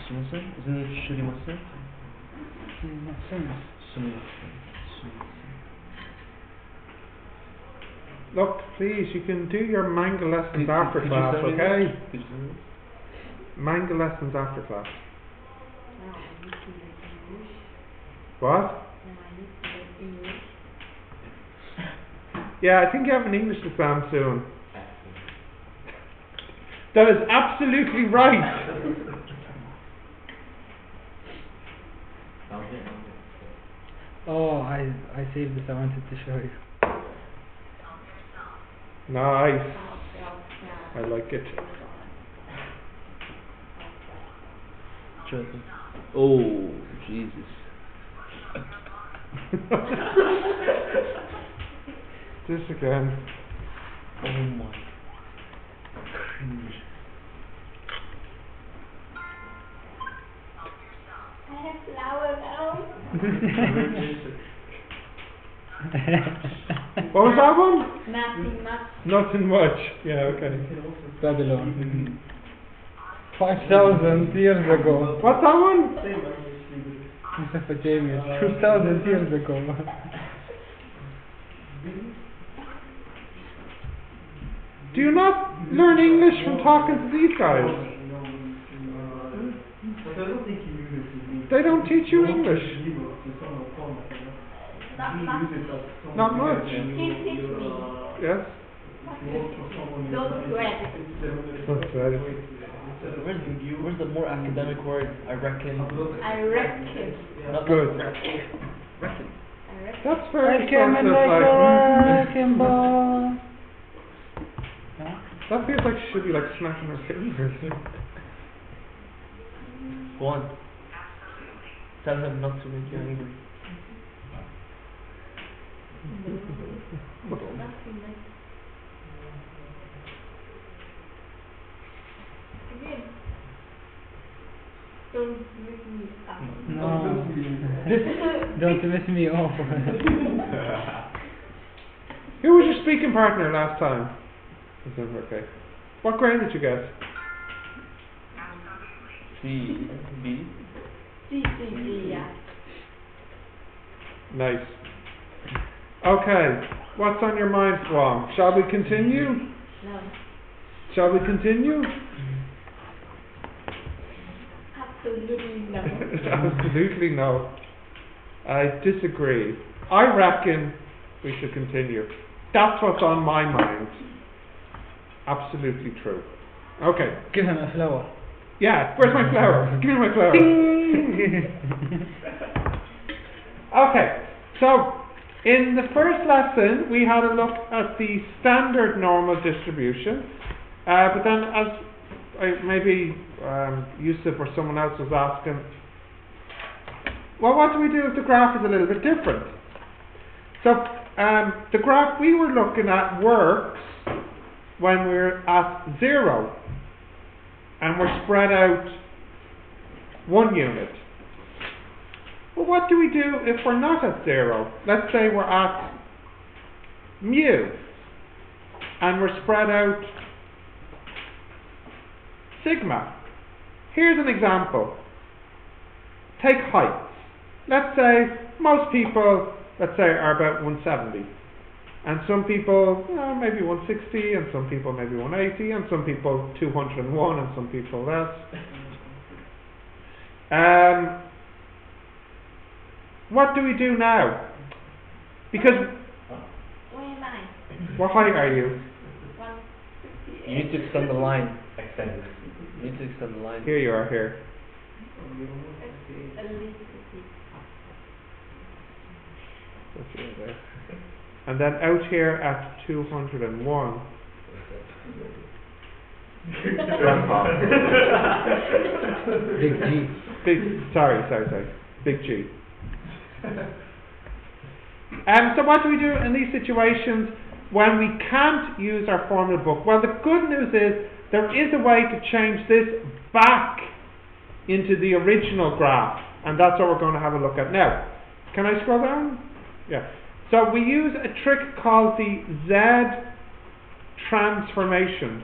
Sumimasen? Isn't it Shurimasen? Sumimasen. Look, please, you can do your manga lessons after Could class, you send me okay? that? Could you send me that? Manga lessons after class. Now I need to learn English. What? Now I need to learn English. Yeah, I think you have an English exam soon. That is absolutely right. Oh, I saved this. I wanted to show you. Nice. I like it. Oh, Jesus. This again. Oh my. Cringe. I have flower now. What was that one? Nothing much. Nothing much. Yeah, okay. Babylon. 5,000 years ago. What's that one? Mesopotamia. 2,000 years ago. Do you not learn English from talking to these guys? They don't teach you English. Not much. He teach me. Yes? Don't grab it. That's right. Where's the more academic word? I reckon. I reckon. Not Good. Reckon. I reckon. That's very Came in like a wrecking ball. that feels like she should be like snapping her fingers. Go on. Tell him not to make you angry. Nothing like. Again. Don't make me up. No. Don't miss me off. Who was your speaking partner last time? Okay. What grade did you get? C. B. C, yeah. Nice. Okay. What's on your mind, Swan? Shall we continue? No. Shall we continue? Absolutely no. Absolutely no. I disagree. I reckon we should continue. That's what's on my mind. Absolutely true. Okay. Give him a flower. Yeah, where's my flower? Give me my flower. Okay, so in the first lesson we had a look at the standard normal distribution, but then as maybe Yusuf or someone else was asking, well, what do we do if the graph is a little bit different? So the graph we were looking at works when we're at 0 and we're spread out 1 unit. Well, what do we do if we're not at 0? Let's say we're at mu and we're spread out sigma. Here's an example. Take heights. Let's say most people, are about 170. And some people, maybe 160, and some people maybe 180, and some people 201, and some people less. What do we do now? Because Where am I? what height are you? 158. You need to extend the line. Extend. You need to extend the line. Here you are, here. A little bit. That's right there. And then out here at 201. Big G. Sorry. Big G. So what do we do in these situations when we can't use our formula book? Well, the good news is there is a way to change this back into the original graph, and that's what we're going to have a look at now. Can I scroll down? Yeah. So we use a trick called the Z transformation.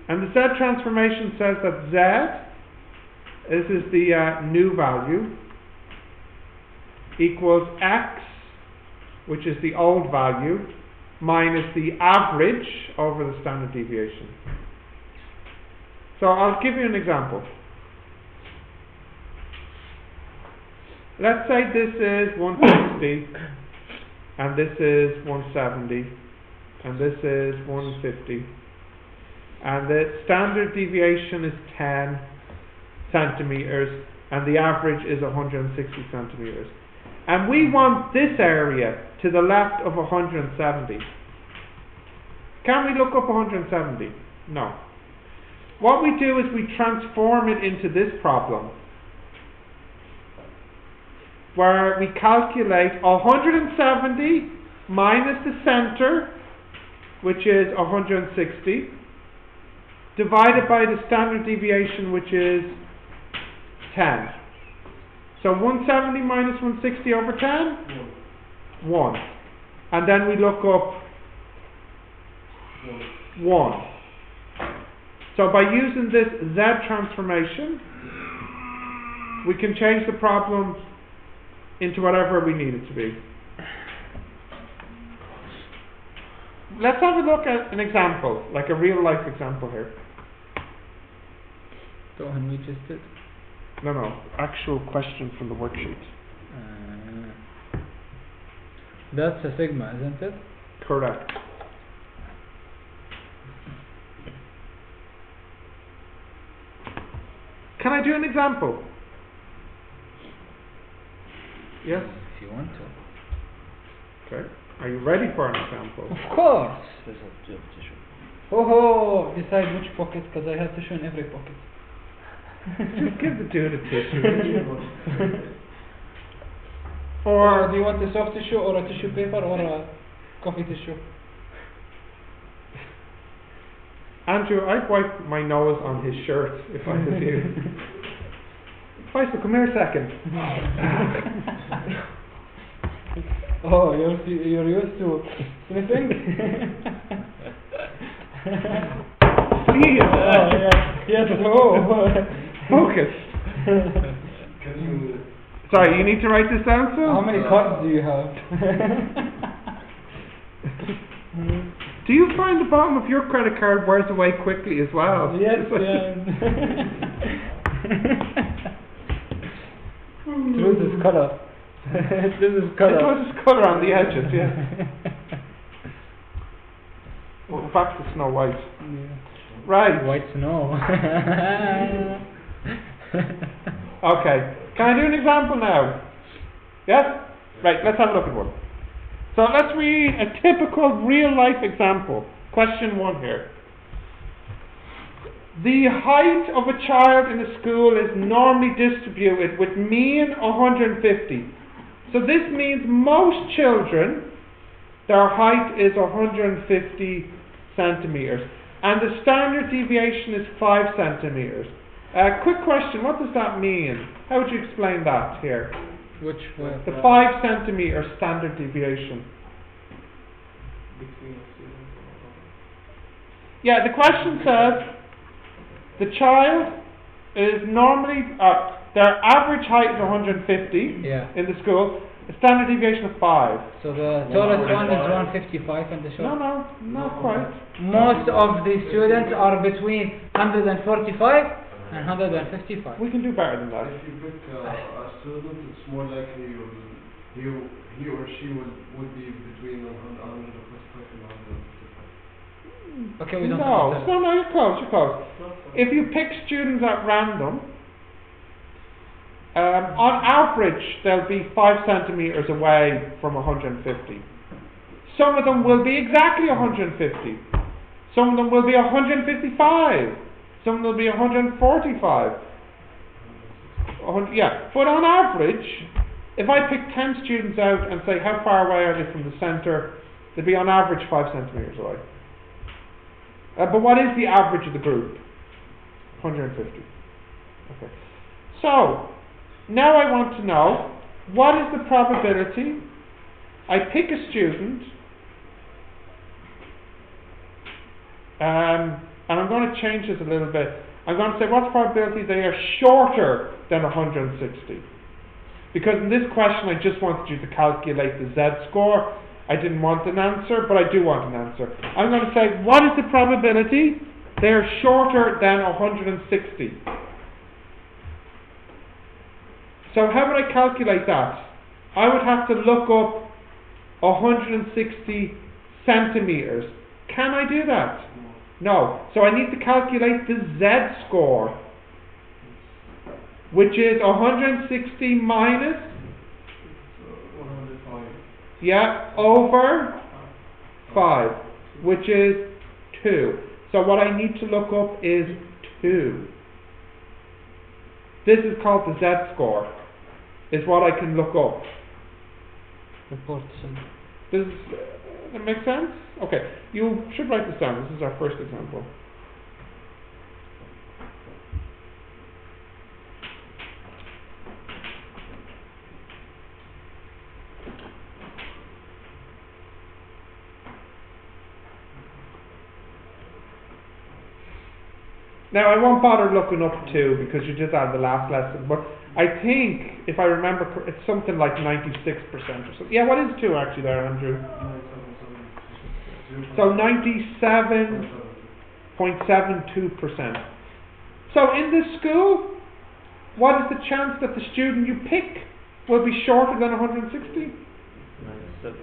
And the Z transformation says that Z, this is the new value, equals X, which is the old value, minus the average over the standard deviation. So I'll give you an example. Let's say this is 160, and this is 170, and this is 150, and the standard deviation is 10 centimeters, and the average is 160 centimeters. And we want this area to the left of 170. Can we look up 170? No. What we do is we transform it into this problem, where we calculate 170 minus the center, which is 160, divided by the standard deviation, which is 10. So 170 minus 160 over 10? 1. And then we look up 1. So by using this Z transformation, we can change the problem into whatever we need it to be. Let's have a look at an example, like a real life example here. The one we just did. No, actual question from the worksheet. That's a sigma, isn't it? Correct. Can I do an example? Yes? If you want to. Okay. Are you ready for an example? Of course! Oh, decide which pocket, because I have tissue in every pocket. Just give the dude a tissue. Or do you want a soft tissue, or a tissue paper, or a coffee tissue? Andrew, I'd wipe my nose on his shirt if I was you. Faisal, come here a second. Oh, you're used to sniffing? Please. Oh, yeah. Yes, oh. Focus. Sorry, you need to write this down, Phil? How many cards do you have? Do you find the bottom of your credit card wears away quickly as well? Yes, yeah. Truth is colour. This is colour. It was colour on the edges, yeah. Well, back to Snow White. Yeah. Right. White snow. Okay. Can I do an example now? Yes? Right, let's have a look at one. So let's read a typical real life example. Question 1 here. The height of a child in a school is normally distributed with mean 150. So this means most children, their height is 150 centimeters. And the standard deviation is 5 centimeters. Quick question, what does that mean? How would you explain that here? Which way? The 5 centimeter standard deviation. Yeah, the question says the child is normally, their average height is 150 in the school, a standard deviation of 5. So the tallest one is 155 and the short? No, not quite. Most of the students are between 145 and 155. We can do better than that. If you pick a student, it's more likely he or she would be between 145 and 155. Okay, we don't No, have that. you're close. If you pick students at random, on average they'll be 5 centimeters away from 150. Some of them will be exactly 150. Some of them will be 155. Some of them will be 145. Yeah, but on average, if I pick 10 students out and say how far away are they from the centre, they'd be on average 5 centimeters away. But what is the average of the group? 150. Okay. So, now I want to know, what is the probability I pick a student and I'm going to change this a little bit. I'm going to say what's the probability they are shorter than 160? Because in this question I just wanted you to calculate the Z-score. I didn't want an answer, but I do want an answer. I'm going to say, what is the probability they are shorter than 160? So how would I calculate that? I would have to look up 160 centimeters. Can I do that? No. So I need to calculate the Z-score, which is 160 minus, 105. yeah, over 5, which is 2. So what I need to look up is 2. This is called the Z-score, is what I can look up. Does that make sense? Okay, you should write this down. This is our first example. Now I won't bother looking up 2 because you did that in the last lesson, but I think, if I remember, it's something like 96% or something. Yeah, what is 2 actually there, Andrew? So 97.72%. So in this school, what is the chance that the student you pick will be shorter than 160?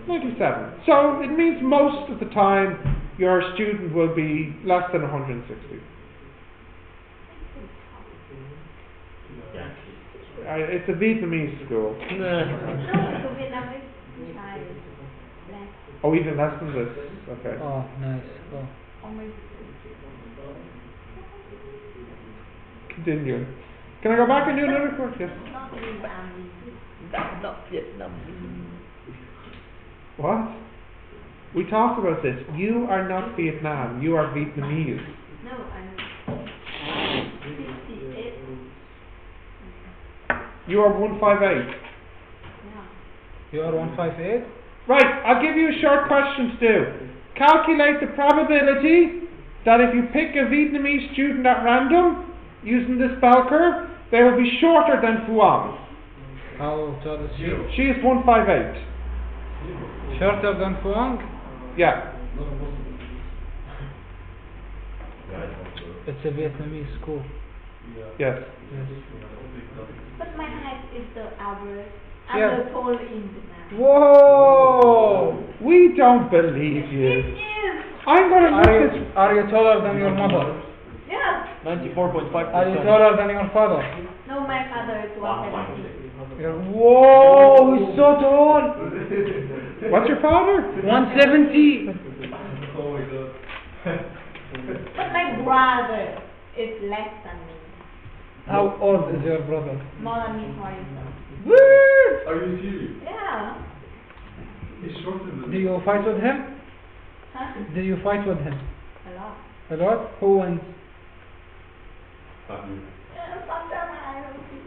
97. So it means most of the time your student will be less than 160. It's a Vietnamese school. No, it's a Vietnamese child. Less. Oh, even less than this. Okay. Oh, nice. Oh. Only Continue. Can I go back and do another course? Yes. not Vietnamese. That's not Vietnam. What? We talked about this. You are not Vietnam. You are Vietnamese. No, I'm 58. You are 158. Yeah. You are 158? Right. I'll give you a short question to do. Calculate the probability that if you pick a Vietnamese student at random using this bell curve, they will be shorter than Phuong. How tall is she? She is 158. Shorter than Phuong? Yeah. It's a Vietnamese school. Yes. Yes. But my height is the average. I'm Yeah. the tall in Vietnam. Whoa! We don't believe It you. is. I'm going to look this. Are you taller than your mother? Yeah. 94.5%. Are you taller than your father? No, my father is 170. Whoa, he's so tall! What's your father? 170! Oh my god. But my brother is less than me. How old is your brother? More than me for you. Are you serious? Yeah. He's shorter than Do you fight with him? Huh? Do you fight with him? A lot. A lot? Who wins? Sometimes I don't think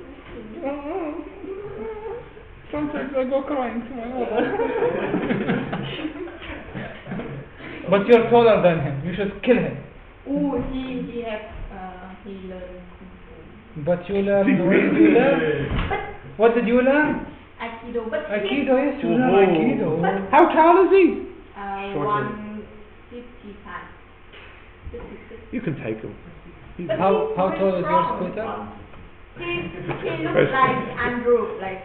Sometimes I go crying to my mother. But you're taller than him. You should kill him. Oh, he learned Kung Fu. But you learn. What did you learn? But What did you learn? Aikido, but Aikido, yes, you learn Whoa. Aikido. How tall is he? 155. 56. You can take him. But How he's tall very is your strong. scooter? He looks like Andrew, like.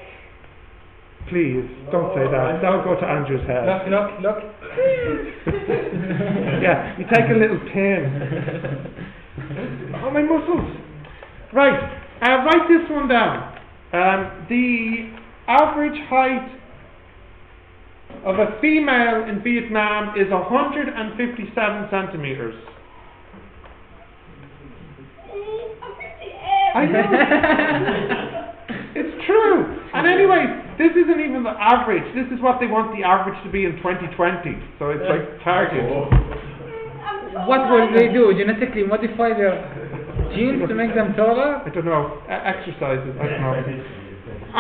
Please, don't say that. Don't go to Andrew's head. Look. Yeah, you take a little pin. Oh, my muscles. Right, write this one down. The average height of a female in Vietnam is 157 centimeters. I know. It's true. And anyway, this isn't even the average. This is what they want the average to be in 2020. So it's like target. What will they do? Genetically modify their genes to make them taller? I don't know. Exercises. I don't know.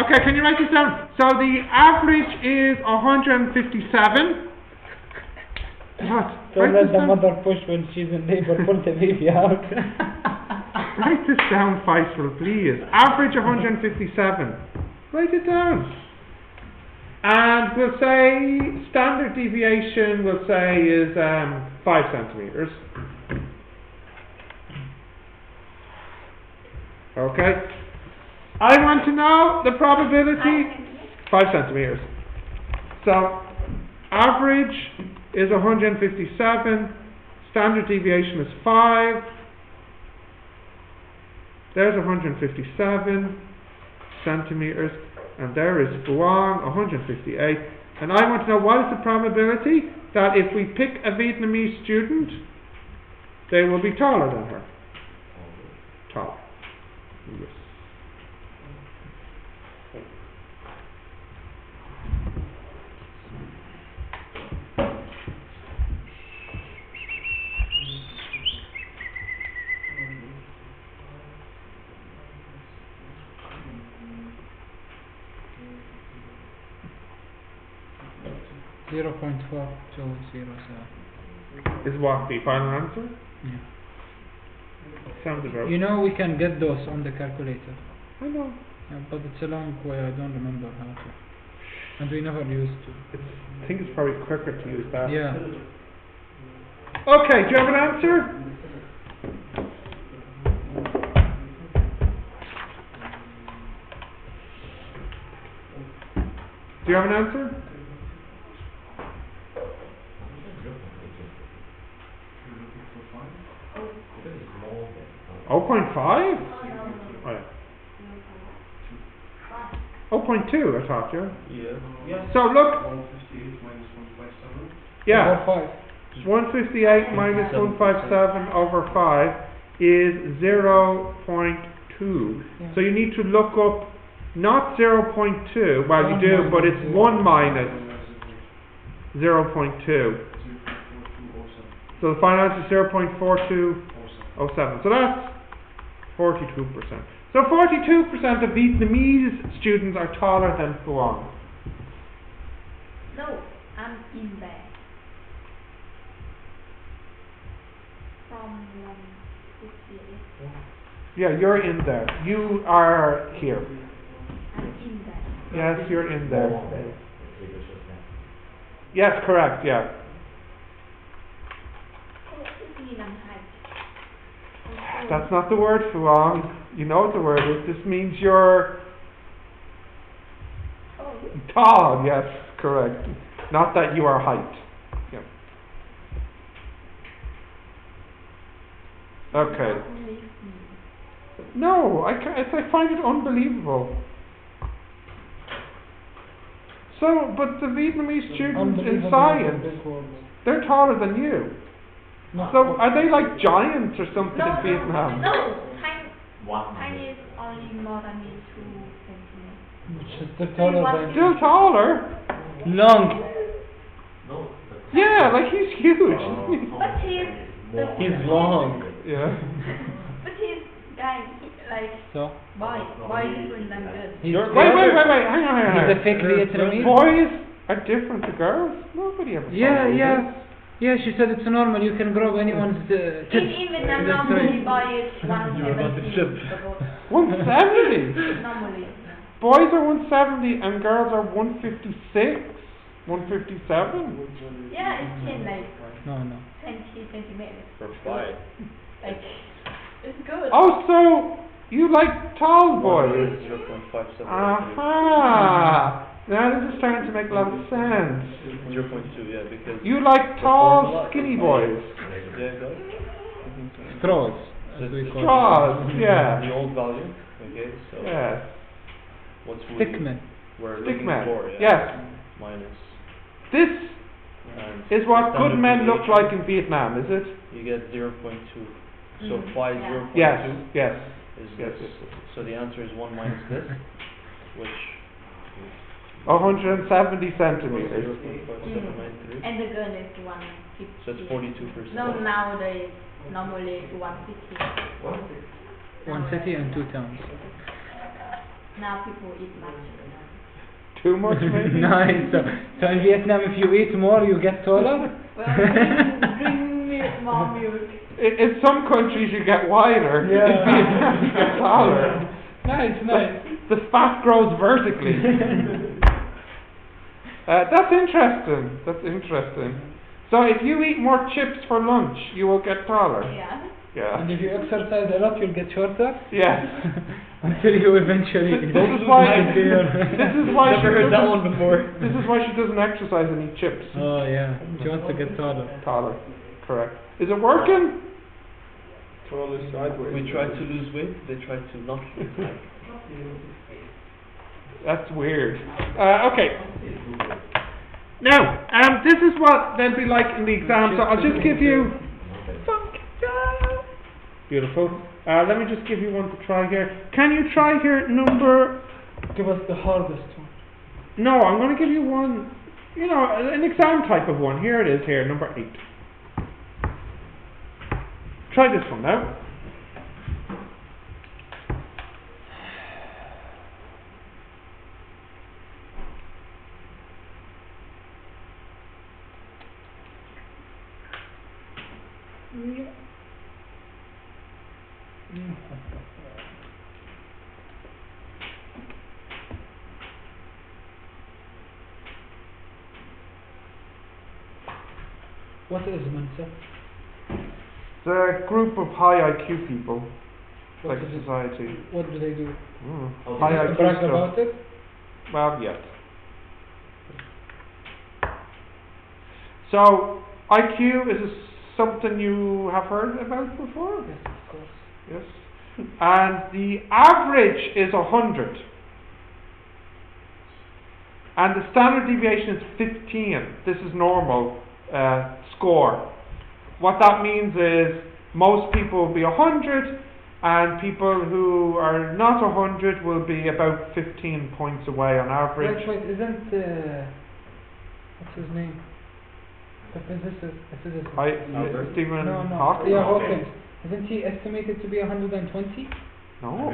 Okay, can you write this down? So the average is 157. What? Don't Write let this the down. mother push when she's in labor, pull the baby out. Write this down, Faisal, please. Average 157. Write it down. And we'll say standard deviation, we'll say is 5 centimeters. Okay. I want to know the probability. 5 centimeters. So average is 157. Standard deviation is 5. There's 157 centimeters, and there is Fuang, 158. And I want to know what is the probability that if we pick a Vietnamese student, they will be taller than her. Tall. Yes. 0.4207. Is what the final answer? Yeah. Sounds about. You know we can get those on the calculator. I know. But it's a long way, I don't remember how to. And we never used to. I think it's probably quicker to use that. Yeah. Okay, do you have an answer? Do you have an answer? Oh, 0.5? Oh, yeah. 0.2, I thought, yeah? Yeah. So look, 158 minus 157. yeah, Over 5. 158 minus 157 over 5 is 0.2. Yeah. So you need to look up not 0.2, well you do, but it's 1 minus 0.2. So the final answer is 0.4207. So that's 42%. So 42% of Vietnamese students are taller than Fuang. No, I'm in there. From 158. Yeah, you're in there. You are here. I'm in there. Yes, you're in there. Yes, correct, yeah. Oh, it's in height. That's not the word, Fuang. You know what the word is. This means you're Oh, tall, yes, correct. Not that you are height. Yep. Okay. No, I find it unbelievable. So, but the Vietnamese students in science, they're taller than you. No. So, are they like giants or something no, in Vietnam? No, Time is only more than me 2 centimeters. Which is the taller than Still taller? long. Yeah, like he's huge. But he's long. Yeah. But he's guy like So boy different than girl. he's Wait, hang on. He's a fake Vietnamese. Boys are different to girls? Nobody ever Yeah, thought yeah. that. Yeah, she said it's normal. You can grow anyone's tits. In Vietnam, That's normally right. boy is 170. 170? Normally. Boys are 170 and girls are 156? 157? Yeah, it's 10 like No. 20 centimeters. For 5. Like, it's good. Oh, so you like tall boys? 0.57. Aha! Now this is starting to make a lot of sense. 0.2, yeah, because You like tall, skinny boys. yeah, go. Straws. So as we call Straws, yeah. the old value, okay, so Yes. what's it. we Stickman. we're looking Stickman. for, yeah, Yes. minus This and is what standard good men look deviation, like in Vietnam, is it? You get 0.2. So Mm, phi yeah. 0.2 Yes, yes. is Yes, this. yes, yes. So the answer is 1 minus this, which 170 centimeters. 0.5793. And the girl is 150. So it's 42%. No, nowadays, normally 150. 1 city and 2 towns. Now people eat much. Too much, maybe? Nice. So in Vietnam, if you eat more, you get taller? Bring me more milk. In some countries you get wider. Yeah. In Vietnam you get taller. Nice. The fat grows vertically. That's interesting. So if you eat more chips for lunch, you will get taller. Yeah. Yeah. And if you exercise a lot, you'll get shorter? Yes. Until you eventually... This is why Never heard that one before. This is why she doesn't exercise and eat chips. Oh yeah, she wants to get taller. Taller. Correct. Is it working? Taller sideways. We try to lose weight, they try to not lose weight. That's weird. Okay. Now, this is what they'll be like in the exam. So I'll just give you. Beautiful. Let me just give you one to try here. Can you try here number? Give us the hardest one. No, I'm going to give you one. You know, an exam type of one. Here it is. Here, number 8. Try this one now. What is Mensa? It's a group of high IQ people, What like is it? society. What do they do? High Just IQ brag stuff. about it? Well, yes. So, IQ is something you have heard about before? Yes, of course. Yes. And the average is 100. And the standard deviation is 15. This is normal score. What that means is most people will be 100 and people who are not 100 will be about 15 points away on average. Wait, isn't what's his name? The physicist. Stephen No. Hawking? Yeah, Hawking. Isn't he estimated to be 120? No.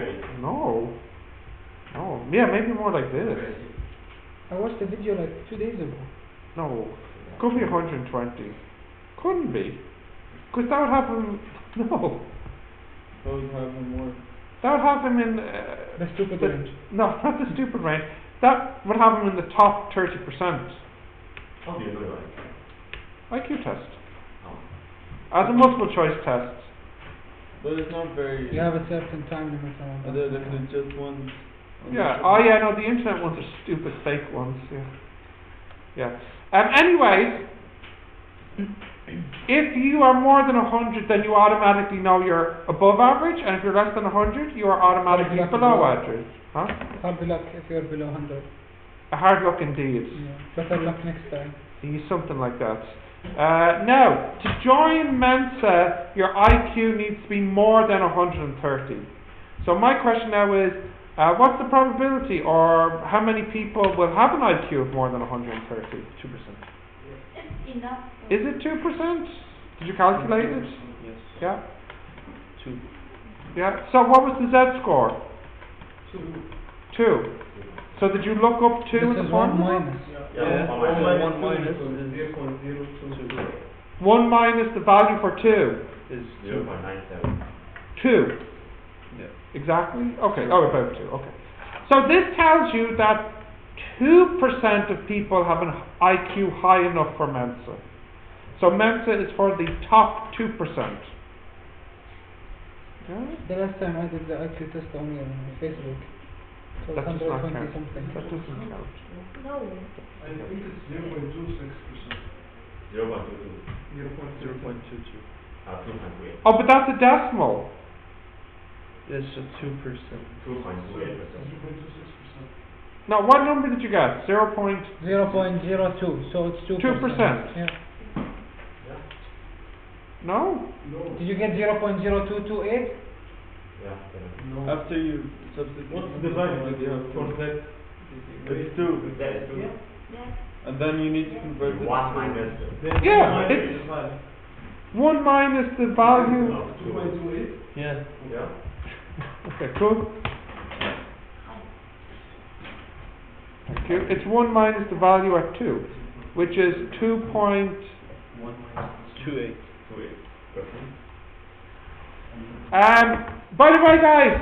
Yeah, maybe more like this. I watched the video like 2 days ago. No. Could be 120. Couldn't be. Because that would have him. No. That would have more. That would have him in. The stupid range. No, not the stupid range. That would have him in the top 30%. How do you do it? IQ test. Oh. As a multiple choice test. But it's not very. You have a certain time limit on Are there like just ones? Yeah. Oh yeah. No, the internet ones are stupid fake ones. Yeah. Anyways, if you are more than 100, then you automatically know you're above average, and if you're less than 100, you are automatically Hard luck below below. average. Huh? Hard luck if you're below 100. A hard luck indeed. Yeah. Better luck next time. Something like that. Now, to join Mensa, your IQ needs to be more than 130. So my question now is, what's the probability, or how many people will have an IQ of more than 130? 2%. It's enough. Is it 2%? Did you calculate it? Yes. Yeah. 2. Yeah. So what was the Z-score? 2. So did you look up 2 This in the is 1 formula? minus. Yeah. 1 minus is 0.022. 1 minus the value for 2. is 0.97. 2. Yeah. Exactly? Okay. Oh, about 2. Okay. So this tells you that 2% of people have an IQ high enough for Mensa. So Mensa is for the top 2%. Okay? The last time I did the IQ test only on Facebook. So That does not 120 count. something. That doesn't count. No. I think it's 0.26%. 0.22. 0.22. 2.28. Oh, but that's a decimal. Yes, so 2%. 2.28%. 0.26%. Now, what number did you get? 0. 0.02, so it's 2%. 2%. Yeah. No? No. Did you get 0.0228? Yeah. No. After you substitute. What's the value for that? It's 2. That is 2. Yeah. And then you need to convert it. 1 minus. Yeah, it's 1 minus the value. 2.28? Yeah. Yeah. Okay, cool. It's 1 minus the value at 2, which is 2.28. 2.8. By the way, guys,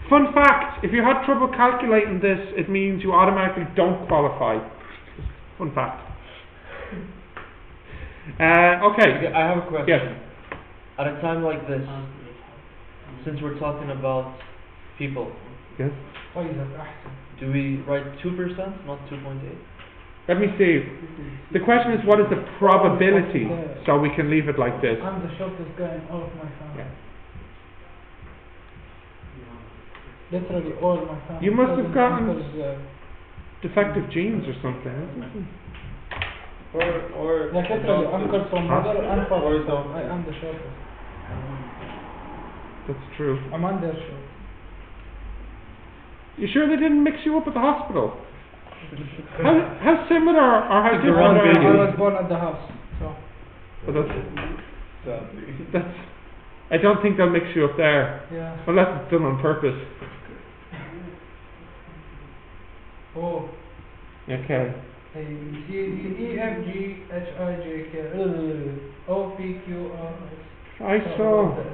fun fact, if you had trouble calculating this, it means you automatically don't qualify. Fun fact. Okay. I have a question. Yes. At a time like this, since we're talking about people, Yes. do we write 2%, not 2.8? Let me see. The question is, what is the probability? So we can leave it like this. I'm the shortest guy in all of my family. Yeah. Literally all my family. You must have gotten Uncles, defective genes or something. Isn't Or like literally uncle from mother and father. So I am the shortest. That's true. I'm under short. You sure they didn't mix you up at the hospital? How similar or how different I are you? was born at the house. So. Well, that's. I don't think they'll mix you up there, Yeah. unless it's done on purpose. Oh. Okay. A, B, C, D, E, F, G, H, I, J, K, O, P, Q, R, S. Faisal.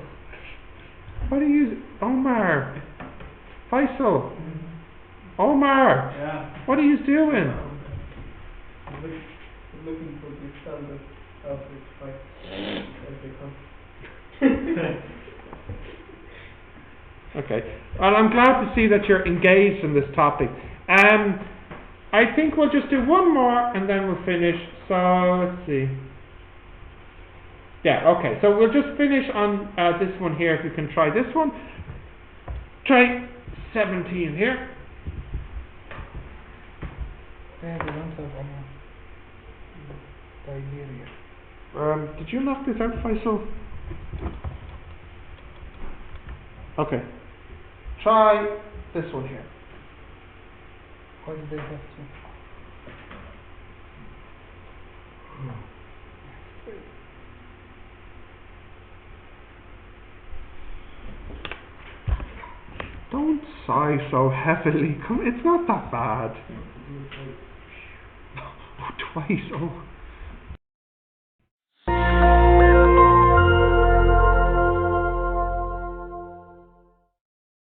What are you, Omar? Faisal. Omar. Yeah. What are you doing? Looking for the standard average height as they come. Okay. Well, I'm glad to see that you're engaged in this topic. I think we'll just do one more and then we'll finish. So let's see. Yeah, okay. So we'll just finish on this one here. If you can try this one. Try 17 here. Yeah, they don't have Nigeria. Did you knock this out, Faisal? Okay. Try this one here. Why do they have to? Don't sigh so heavily. Come, it's not that bad. Oh, twice. Oh.